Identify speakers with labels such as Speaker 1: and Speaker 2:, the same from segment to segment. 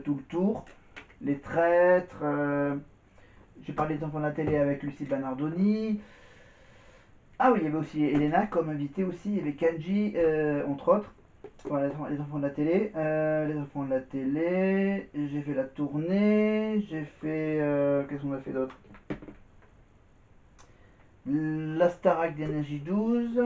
Speaker 1: tout le tour. Les traîtres. J'ai parlé des enfants de la télé avec Lucie Bernardoni. Ah oui, il y avait aussi Elena comme invité aussi. Il y avait Kanji, entre autres. Voilà, les enfants de la télé. Les enfants de la télé. J'ai fait la tournée. J'ai fait. Qu'est-ce qu'on a fait d'autre? La Starac d'Énergie 12.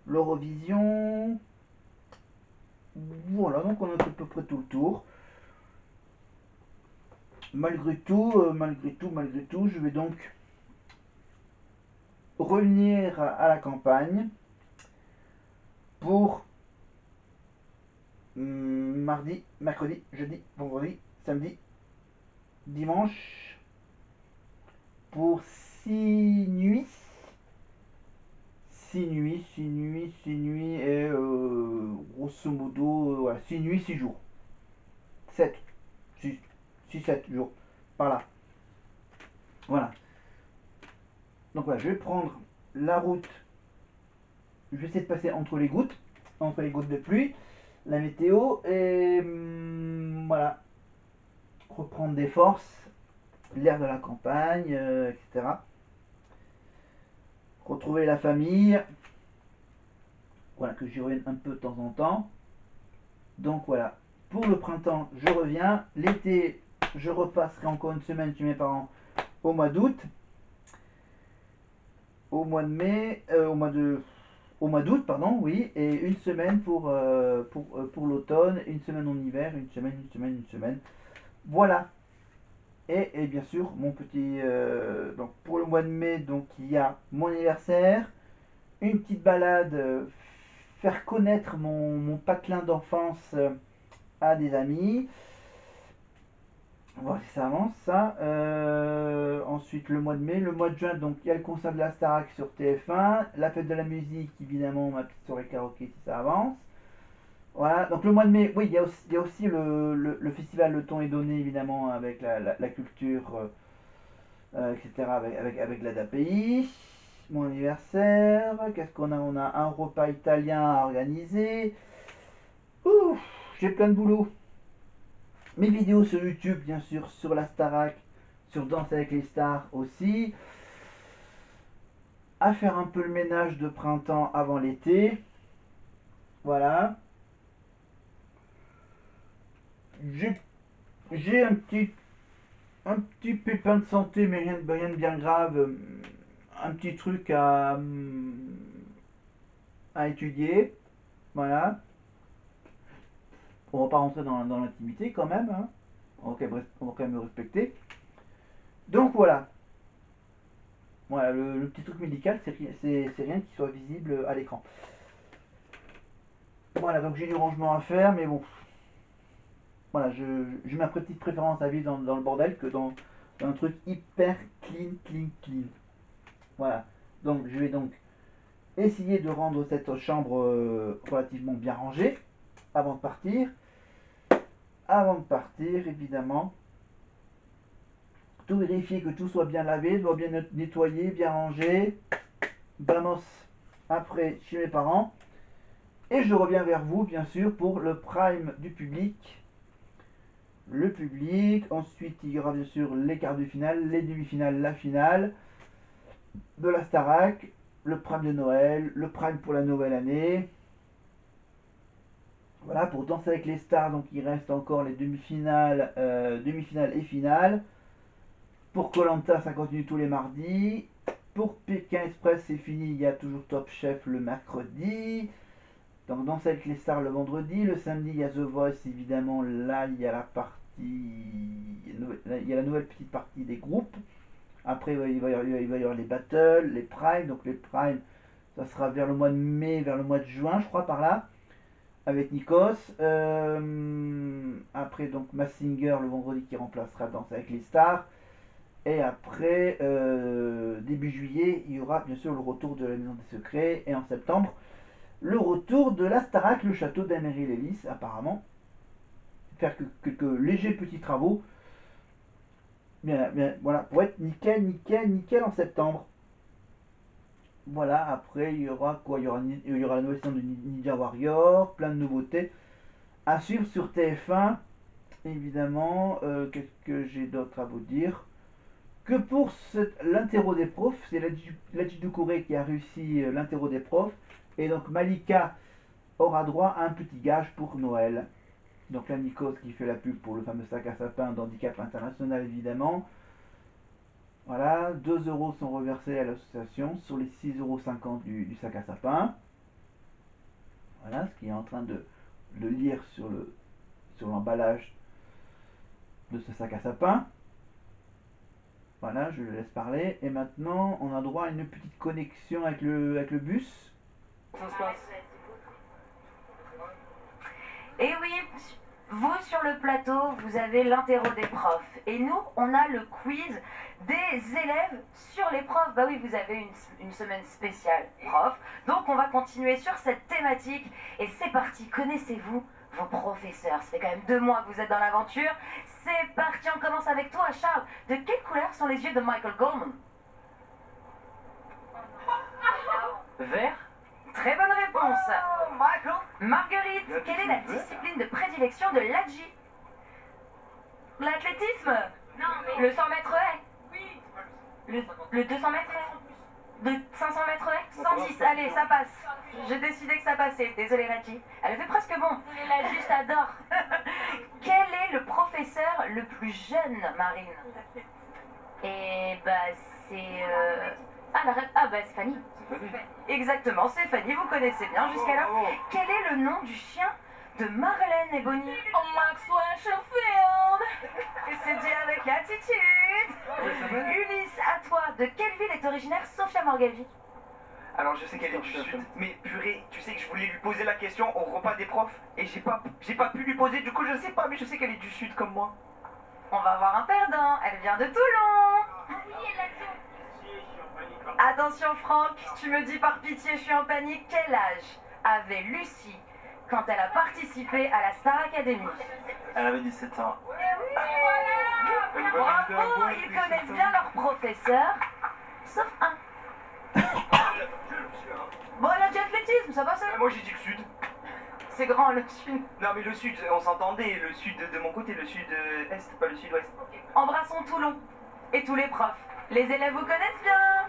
Speaker 1: L'Eurovision. Voilà, donc on a fait à peu près tout le tour. Malgré tout, je vais donc revenir à la campagne pour mardi, mercredi, jeudi, vendredi, samedi, dimanche, pour 6 nuits. 6 nuits, et grosso modo, voilà, 6 nuits, 6 jours. 7, 6, 6, 7 jours. Par là. Voilà. Donc voilà, je vais prendre la route. Je vais essayer de passer entre les gouttes de pluie, la météo, et voilà, reprendre des forces, l'air de la campagne, etc. Retrouver la famille, voilà, que j'y revienne un peu de temps en temps. Donc voilà, pour le printemps, je reviens. L'été, je repasserai encore une semaine chez mes parents au mois d'août. Au mois de mai, au mois d'août, pardon, oui, et une semaine pour l'automne, une semaine en hiver, une semaine. Voilà. Et bien sûr, mon petit. Donc pour le mois de mai, donc il y a mon anniversaire, une petite balade, faire connaître mon patelin d'enfance à des amis. Voir si ça avance, ça. Ensuite, le mois de mai. Le mois de juin, donc il y a le concert de la Starac sur TF1. La fête de la musique, évidemment, ma petite soirée karaoké si ça avance. Voilà, donc le mois de mai, oui, il y a aussi le festival Le Ton est donné, évidemment, avec la culture, etc., avec l'ADAPI. Mon anniversaire, qu'est-ce qu'on a? On a un repas italien à organiser. Ouh, j'ai plein de boulot. Mes vidéos sur YouTube, bien sûr, sur la Starac, sur Danse avec les stars aussi. À faire un peu le ménage de printemps avant l'été. Voilà. J'ai j'ai un petit pépin de santé, mais rien de bien grave. Un petit truc à étudier. Voilà. On va pas rentrer dans l'intimité quand même, hein. On va quand même le respecter. Donc voilà. Voilà, le petit truc médical, c'est rien qui soit visible à l'écran. Voilà, donc j'ai du rangement à faire, mais bon, voilà, j'ai ma petite préférence à vivre dans le bordel que dans un truc hyper clean. Voilà, donc je vais donc essayer de rendre cette chambre relativement bien rangée avant de partir. Avant de partir, évidemment, tout vérifier que tout soit bien lavé, soit bien nettoyé, bien rangé. Vamos après chez mes parents. Et je reviens vers vous, bien sûr, pour le prime du public. Le public. Ensuite, il y aura bien sûr les quarts de finale, les demi-finales, la finale de la Starac, le prime de Noël, le prime pour la nouvelle année. Voilà, pour Danser avec les stars, donc il reste encore les demi-finales, demi-finales et finales. Pour koh ça continue tous les mardis. Pour Pékin Express, c'est fini, il y a toujours Top Chef le mercredi. Donc Danser avec les stars le vendredi. Le samedi, il y a The Voice, évidemment. Là, il y a la partie. Il y a la nouvelle petite partie des groupes. Après, il va y avoir les battles, les primes. Donc les primes, ça sera vers le mois de mai, vers le mois de juin, je crois, par là, avec Nikos. Après, donc Massinger le vendredi qui remplacera Danse avec les stars. Et après, début juillet, il y aura bien sûr le retour de la Maison des Secrets. Et en septembre, le retour de la Starac, le château d'Améry-Lélis, apparemment. Faire quelques légers petits travaux. Bien, voilà, pour être nickel en septembre. Voilà, après il y aura quoi? Il y aura la nouvelle saison de Ninja Warrior, plein de nouveautés à suivre sur TF1 évidemment, qu'est-ce que j'ai d'autre à vous dire? Que pour l'interro des profs, c'est Ladji Doucouré qui a réussi l'interro des profs. Et donc Malika aura droit à un petit gage pour Noël. Donc là, Nikos qui fait la pub pour le fameux sac à sapin d'handicap international, évidemment. Voilà, 2 euros sont reversés à l'association sur les 6,50 € du sac à sapin. Voilà, ce qui est en train de le lire sur l'emballage de ce sac à sapin. Voilà, je le laisse parler. Et maintenant, on a droit à une petite connexion avec le bus.
Speaker 2: Ça se passe.
Speaker 3: Et oui, vous sur le plateau, vous avez l'interro des profs. Et nous, on a le quiz des élèves sur les profs. Bah oui, vous avez une semaine spéciale prof. Donc on va continuer sur cette thématique. Et c'est parti, connaissez-vous vos professeurs? Ça fait quand même 2 mois que vous êtes dans l'aventure. C'est parti, on commence avec toi, Charles. De quelle couleur sont les yeux de Michael Goldman?
Speaker 2: Vert.
Speaker 3: Très bonne réponse.
Speaker 2: Oh, Michael.
Speaker 3: Marguerite, quelle est la discipline de prédilection de Ladji? L'athlétisme?
Speaker 4: Non, mais.
Speaker 3: Le 100 mètres haies?
Speaker 4: Oui.
Speaker 3: Le 200 mètres haies? De 500 mètres haies? 110, allez, ça passe. J'ai décidé que ça passait. Désolée, Ladji. Elle fait presque bon.
Speaker 4: Désolée, Ladji, je t'adore.
Speaker 3: Quel est le professeur le plus jeune, Marine?
Speaker 4: Et bah, c'est. Ah, bah, c'est Fanny.
Speaker 2: C'est Fanny.
Speaker 3: Exactement, c'est Fanny, vous connaissez bien jusqu'alors.
Speaker 2: Bravo.
Speaker 3: Quel est le nom du chien de Marlène et Bonnie?
Speaker 4: Oh, Maxwell Sheffield.
Speaker 3: Et c'est dit avec attitude. Ulysse, à toi, de quelle ville est originaire Sofia Morgavi?
Speaker 2: Alors je sais qu'elle est du sud, mais purée, tu sais que je voulais lui poser la question au repas des profs et j'ai pas pu lui poser, du coup je sais pas, mais je sais qu'elle est du sud comme moi.
Speaker 3: On va voir un perdant, elle vient de Toulon.
Speaker 4: Oui, elle l'a dit.
Speaker 3: Attention Franck, tu me dis par pitié, je suis en panique. Quel âge avait Lucie quand elle a participé à la Star Academy?
Speaker 2: Elle avait 17 ans.
Speaker 3: Bravo, ils connaissent bien leur professeur, sauf un. Bon, elle a dit athlétisme, ça passe.
Speaker 2: Moi j'ai dit le sud.
Speaker 3: C'est grand le sud.
Speaker 2: Non mais le sud, on s'entendait, le sud de mon côté, le sud-est, pas le sud-ouest.
Speaker 3: Embrassons Toulon et tous les profs. Les élèves vous connaissent bien.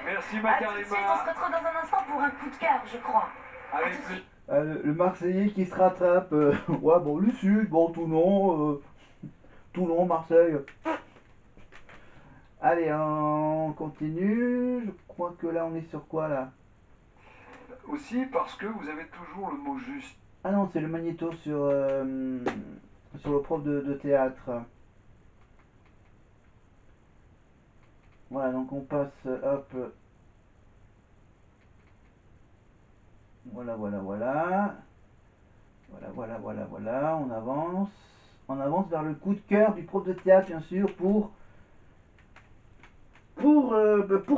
Speaker 2: Merci
Speaker 3: A tout de suite, on se retrouve dans un instant pour un coup de cœur, je crois.
Speaker 2: Avec
Speaker 1: Le Marseillais qui se rattrape. Ouais, bon, le Sud, bon, Toulon, Marseille. Allez, on continue. Je crois que là, on est sur quoi là?
Speaker 5: Aussi parce que vous avez toujours le mot juste.
Speaker 1: Ah non, c'est le magnéto sur le prof de théâtre. Voilà, donc on passe, hop. Voilà, voilà, voilà. Voilà, on avance. On avance vers le coup de cœur du prof de théâtre, bien sûr, pour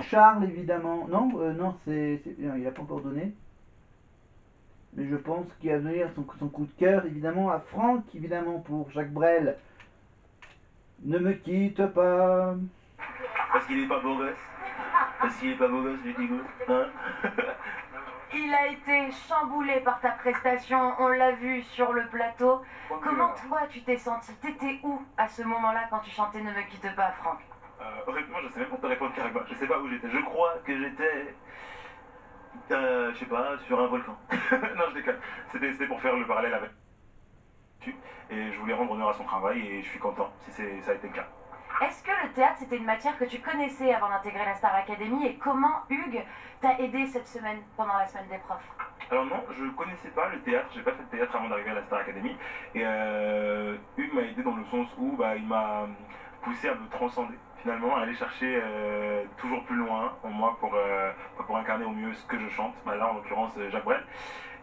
Speaker 1: Charles, évidemment. Non, non, non, il n'a pas encore donné. Mais je pense qu'il va donner son coup de cœur, évidemment, à Franck, évidemment, pour Jacques Brel. Ne me quitte pas.
Speaker 2: Parce qu'il est pas beau gosse. Parce qu'il est pas beau gosse, du coup. Hein.
Speaker 3: Il a été chamboulé par ta prestation, on l'a vu sur le plateau. Comment toi tu t'es senti? T'étais où à ce moment-là quand tu chantais Ne me quitte pas, Franck?
Speaker 2: Honnêtement, je sais même pas te répondre, Karima. Je sais pas où j'étais. Je crois que j'étais. Je sais pas, sur un volcan. Non, je déconne. C'était pour faire le parallèle avec. Et je voulais rendre honneur à son travail et je suis content si ça a été le cas.
Speaker 3: Est-ce que le théâtre c'était une matière que tu connaissais avant d'intégrer la Star Academy et comment Hugues t'a aidé cette semaine pendant la semaine des profs?
Speaker 2: Alors non, je connaissais pas le théâtre, j'ai pas fait de théâtre avant d'arriver à la Star Academy. Et Hugues m'a aidé dans le sens où bah, il m'a poussé à me transcender, finalement, à aller chercher toujours plus loin en moi pour incarner au mieux ce que je chante. Bah, là, en l'occurrence, Jacques Brel.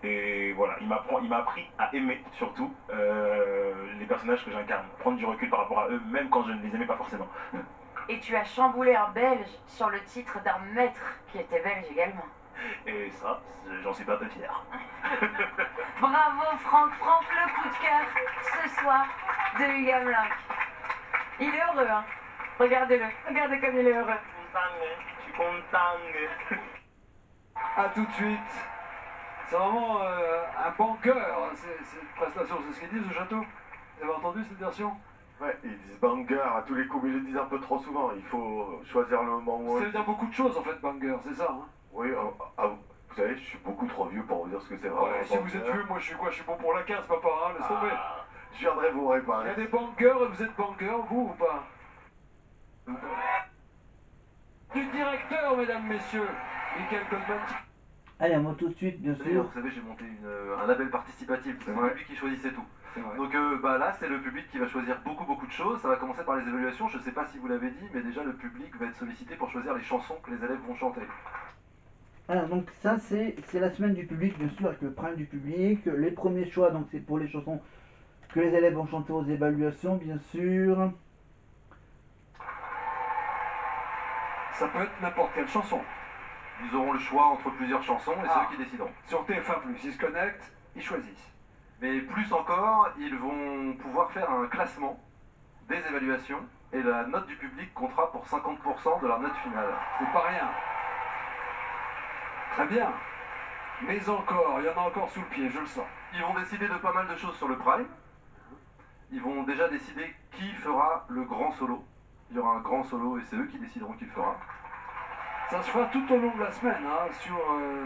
Speaker 2: Et voilà, il m'a appris à aimer surtout les personnages que j'incarne, prendre du recul par rapport à eux, même quand je ne les aimais pas forcément.
Speaker 3: Et tu as chamboulé un Belge sur le titre d'un maître qui était belge également.
Speaker 2: Et ça, j'en suis pas peu fier.
Speaker 3: Bravo Franck, Franck le coup de cœur ce soir de Hugues Hamelin. Il est heureux, hein. Regardez-le, regardez comme il est heureux.
Speaker 2: Je suis content.
Speaker 5: A tout de suite. C'est vraiment un banqueur, cette prestation. C'est ce qu'ils disent au château. Vous avez entendu cette version?
Speaker 6: Ouais, ils disent banger à tous les coups, mais ils le disent un peu trop souvent. Il faut choisir le moment où on
Speaker 5: Ça veut dire beaucoup de choses en fait, banger, c'est ça, hein?
Speaker 6: Oui, vous savez, je suis beaucoup trop vieux pour vous dire ce que c'est vraiment.
Speaker 5: Ouais,
Speaker 6: un
Speaker 5: si vous êtes
Speaker 6: banger.
Speaker 5: vieux, moi je suis quoi? Je suis bon pour la casse, papa, hein, laisse tomber.
Speaker 6: Ah, je viendrai vous
Speaker 5: Il y
Speaker 6: réparer.
Speaker 5: a des bangers et vous êtes banger, vous ou pas? Du directeur, mesdames, messieurs, Michael Goldman.
Speaker 1: Allez, on monte tout de suite, bien sûr.
Speaker 7: Vous savez, j'ai monté un label participatif, c'est le public qui choisissait tout.
Speaker 5: C'est vrai.
Speaker 7: Donc là, c'est le public qui va choisir beaucoup de choses. Ça va commencer par les évaluations. Je ne sais pas si vous l'avez dit, mais déjà le public va être sollicité pour choisir les chansons que les élèves vont chanter.
Speaker 1: Alors, donc ça, c'est la semaine du public, bien sûr, avec le prime du public. Les premiers choix, donc c'est pour les chansons que les élèves vont chanter aux évaluations, bien sûr.
Speaker 5: Ça peut être n'importe quelle chanson.
Speaker 7: Ils auront le choix entre plusieurs chansons et c'est eux qui décideront.
Speaker 5: Sur TF1+, ils se connectent, ils choisissent.
Speaker 7: Mais plus encore, ils vont pouvoir faire un classement des évaluations et la note du public comptera pour 50% de leur note finale.
Speaker 5: C'est pas rien. Très bien. Mais encore, il y en a encore sous le pied, je le sens.
Speaker 7: Ils vont décider de pas mal de choses sur le prime. Ils vont déjà décider qui fera le grand solo. Il y aura un grand solo et c'est eux qui décideront qui le fera.
Speaker 5: Ça se fera tout au long de la semaine, hein, sur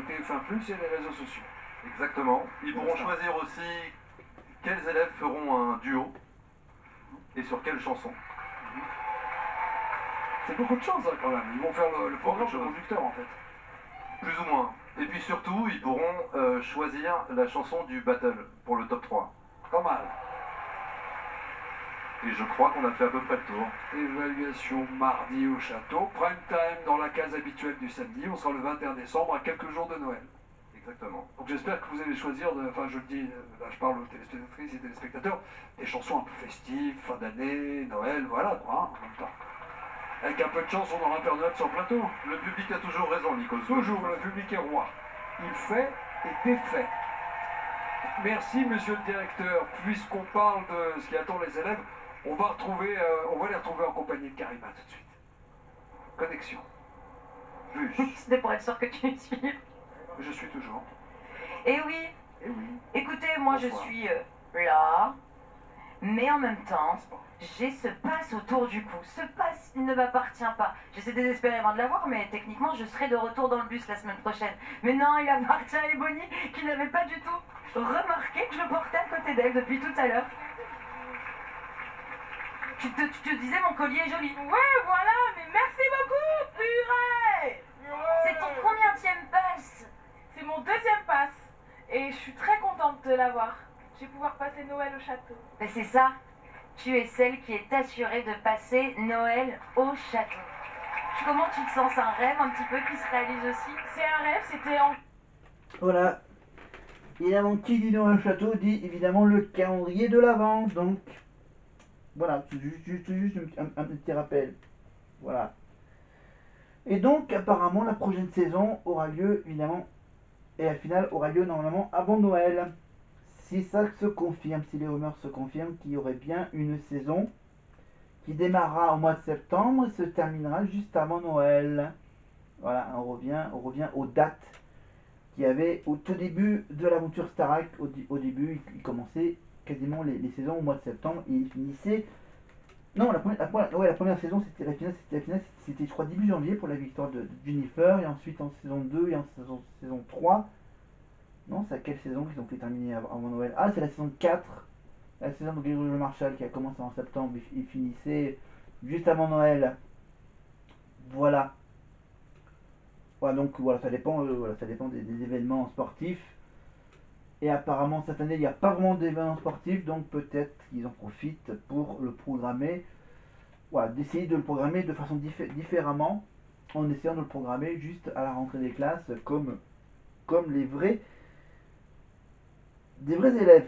Speaker 5: TF1+, et les réseaux sociaux.
Speaker 7: Exactement. Ils pourront choisir aussi quels élèves feront un duo et sur quelle chanson.
Speaker 5: C'est beaucoup de choses, hein, quand même. Ils vont faire le programme de conducteur, en fait.
Speaker 7: Plus ou moins. Et puis surtout, ils pourront choisir la chanson du battle pour le top 3.
Speaker 5: Pas mal.
Speaker 7: Et je crois qu'on a fait à peu près le tour.
Speaker 5: Évaluation mardi au château. Prime time dans la case habituelle du samedi. On sera le 21 décembre, à quelques jours de Noël.
Speaker 7: Exactement.
Speaker 5: Donc j'espère que vous allez choisir, enfin je le dis, là je parle aux téléspectatrices et téléspectateurs, des chansons un peu festives, fin d'année, Noël, voilà quoi, hein, en même temps. Avec un peu de chance, on aura un Père Noël sur le plateau.
Speaker 7: Le public a toujours raison, Nico.
Speaker 5: Toujours, le public est roi. Il fait et défait. Merci, monsieur le directeur. Puisqu'on parle de ce qui attend les élèves, on va les retrouver en compagnie de Karima tout de suite. Connexion. Plus.
Speaker 3: C'était pour être sûr que tu me suives.
Speaker 5: Je suis toujours.
Speaker 3: Et oui,
Speaker 5: Eh oui.
Speaker 3: écoutez, moi je
Speaker 5: Bonsoir.
Speaker 3: suis là, mais en même temps, j'ai ce pass autour du cou. Ce pass, il ne m'appartient pas. J'essaie désespérément de l'avoir, mais techniquement, je serai de retour dans le bus la semaine prochaine. Mais non, il appartient à Ebony, qui n'avait pas du tout remarqué que je le portais à côté d'elle depuis tout à l'heure. Tu te disais, mon collier est joli.
Speaker 4: Ouais, voilà, mais merci beaucoup, purée.
Speaker 3: C'est ton combienième pass?
Speaker 4: C'est mon deuxième passe. Et je suis très contente de l'avoir. Je vais pouvoir passer Noël au château.
Speaker 3: Ben c'est ça. Tu es celle qui est assurée de passer Noël au château. Comment tu te sens? C'est un rêve un petit peu qui se réalise aussi?
Speaker 4: C'est un rêve, c'était en...
Speaker 1: Voilà. Évidemment, qui dit dans le château dit évidemment le calendrier de l'Avent. Donc, voilà, c'est juste un petit rappel. Voilà. Et donc, apparemment, la prochaine saison aura lieu, évidemment, et la finale aura lieu normalement avant Noël. Si ça se confirme, si les rumeurs se confirment, qu'il y aurait bien une saison qui démarrera au mois de septembre et se terminera juste avant Noël. Voilà, on revient aux dates qu'il y avait au tout début de l'aventure Starac. Au début, il commençait quasiment les saisons au mois de septembre et il finissait. Non, la première saison, c'était la finale, c'était je crois début janvier pour la victoire de Jennifer, et ensuite en saison 2 et en saison 3. Non, c'est à quelle saison qu'ils ont fait terminer avant Noël? Ah, c'est la saison 4, la saison de Grégory Marshall qui a commencé en septembre et finissait juste avant Noël. Voilà. Voilà, donc voilà, ça dépend des événements sportifs. Et apparemment cette année il n'y a pas vraiment d'événements sportifs, donc peut-être qu'ils en profitent pour le programmer. Voilà, d'essayer de le programmer de façon différemment, en essayant de le programmer juste à la rentrée des classes comme des vrais élèves.